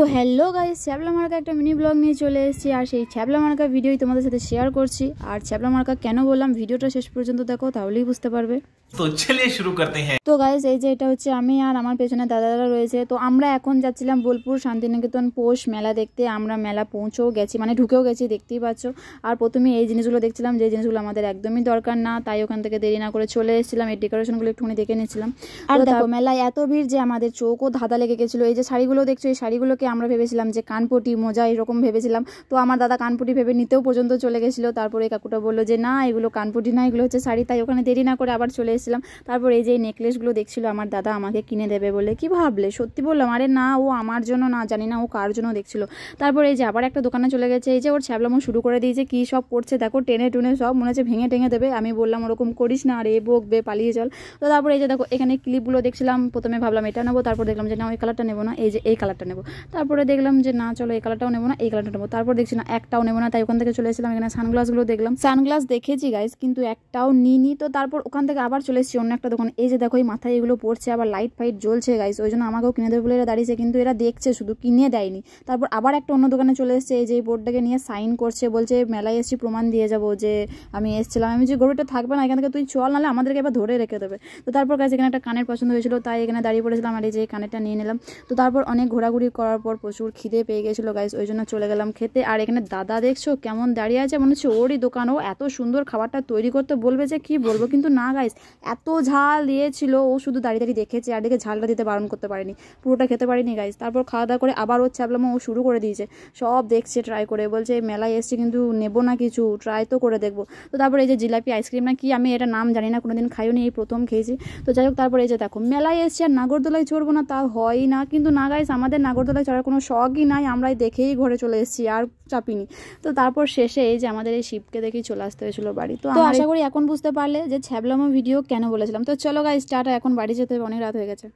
তো hello guys, ছ্যাবলা মার্কা একটা মিনি ব্লগ নিয়ে চলে এসেছি। আর সেই ছ্যাবলা মার্কা ভিডিওই তোমাদের সাথে শেয়ার করছি। আর ছ্যাবলা মার্কা কেন বললাম, ভিডিওটা শেষ পর্যন্ত দেখো, তাহলেই বুঝতে পারবে। তো চলিয়ে শুরু করতে হ্যাঁ। তো গাইস, এই যে এটা হচ্ছে আমি আর আমার পেছনে দাদারা রয়েছে। তো আমরা এখন যাচ্ছিলাম বোলপুর শান্তিনিকেতন পৌষ মেলা দেখতে। আমরা মেলা পৌঁছেও গেছি, মানে ঢুকেও গেছি, দেখতেই পাচ্ছ। আর প্রথমে এই জিনিসগুলো দেখছিলাম, যে জিনিসগুলো আমাদের একদমই দরকার না, তাই ওখান থেকে দেরি না করে চলে এসেছিলাম। এই ডেকোরেশনগুলো একটুখানি দেখে নিচ্ছিলাম। আর দেখো, মেলায় এত ভিড় যে আমাদের চোখও ধাঁধা লেগে গেছিলো। এই যে শাড়িগুলো দেখছো, এই শাড়িগুলোকে আমরা ভেবেছিলাম যে কানপটি মোজা এরকম ভেবেছিলাম। তো আমার দাদা কানপটি ভেবে নিতেও পর্যন্ত চলে গেছিলো। তারপরে কাকুটা বললো যে না, এগুলো কানপটি না, এগুলো হচ্ছে শাড়ি। তাই ওখানে দেরি না করে আবার চলে এসেছিলাম। তারপর এই যে নেকলেসগুলো দেখছিল আমার দাদা, আমাকে কিনে দেবে বলে। কি ভাবলে? সত্যি বললাম, আরে না, ও আমার জন্য না, জানি না ও কার জন্য দেখছিল। তারপর এই যে আবার একটা দোকানে চলে গেছে। এই যে ওর ছ্যাবলামো শুরু করে দিয়েছে, কি সব করছে দেখো, টেনে টুনে সব মনে হচ্ছে ভেঙে টেঙে দেবে। আমি বললাম ওরকম করিস না, আর এ বকবে, পালিয়ে চল। তো তারপর এই যে দেখো, এখানে ক্লিপগুলো দেখছিলাম। প্রথমে ভাবলাম এটা নেবো, তারপর দেখলাম যে না, ওই কালারটা নেবো না, এই যে এই কালারটা নেবো। তারপরে দেখলাম যে না, চলো এই কালারটাও নেবো না, এই কালারটা নেবো। তারপর দেখছি না, একটাও নেবো না, তাই ওখান থেকে চলে এসেছিলাম। এখানে সানগ্লাসগুলো দেখলাম, সানগ্লাস দেখেছি গাইস, কিন্তু একটাও নিইনি। তো তারপর ওখান থেকে আবার চলে এসেছি অন্য একটা দোকান। এই যে দেখো, এই মাথায় এগুলো পড়ছে, আবার লাইট ফাইট জ্বলছে গাইস, ওই জন্য আমাকেও কিনে দেবে বলে এরা দাঁড়িয়েছে, কিন্তু এরা দেখছে শুধু, কিনে দেয়নি। তারপর আবার একটা অন্য দোকানে চলে এসেছে। এই যে এই বোর্ডটাকে নিয়ে সাইন করছে, বলছে মেলায় এসেছি, প্রমাণ দিয়ে যাবো যে আমি এসেছিলাম। আমি যে গরুটা থাকবে না এখান থেকে, তুই চল, নাহলে আমাদেরকে এবার ধরে রেখে দেবে। তো তারপর গাইস, এখানে একটা কানের পছন্দ হয়েছিল, তাই এখানে দাঁড়িয়ে পড়েছিলাম, আর এই যে কানেরটা নিয়ে নিলাম। তো তারপর অনেক ঘোরাঘুরি করার পর প্রচুর খিদে পেয়ে গেছিলো গাইস, ওই জন্য চলে গেলাম খেতে। আর এখানে দাদা দেখছো কেমন দাঁড়িয়ে আছে, মনে হচ্ছে ওরই দোকান, ও এত সুন্দর খাবারটা তৈরি করতে বলবে যে কি বলবো। কিন্তু না গাইস, এত ঝাল দিয়েছিল, ও শুধু দাঁড়িয়ে দাঁড়িয়ে দেখেছে, আর দেখে ঝালটা দিতে বারণ করতে পারেনি, পুরোটা খেতে পারিনি গাইস। তারপর খাওয়া দাওয়া করে আবার ওর ছ্যাবলামো ও শুরু করে দিয়েছে, সব দেখছে ট্রাই করে, বলছে মেলায় এসছি কিন্তু নেবো না কিছু, ট্রাই তো করে দেখবো। তো তারপর এই যে জিলাপি আইসক্রিম না কি, আমি এটা নাম জানি না, কোনোদিন খাইও নি, এই প্রথম খেয়েছি। তো যাই হোক, তারপর এই যে দেখো, মেলায় এসছি আর নাগরদোলায় চড়বো না, তা হয় না। কিন্তু না গাইস, আমাদের নাগরদোলায় চড়ার কোনো শখই নাই, আমরাই দেখেই ঘরে চলে এসেছি, আর চাপিনি। তো তারপর শেষে এই যে আমাদের এই শিবকে দেখেই চলে আসতে হয়েছিল বাড়ি। তো আশা করি এখন বুঝতে পারলে যে ছ্যাবলামো ভিডিও কেন বলেছিলাম। তো চলো গাইস, টাটা, এখন বাড়ি যেতে হবে, অনেক রাত হয়ে গেছে।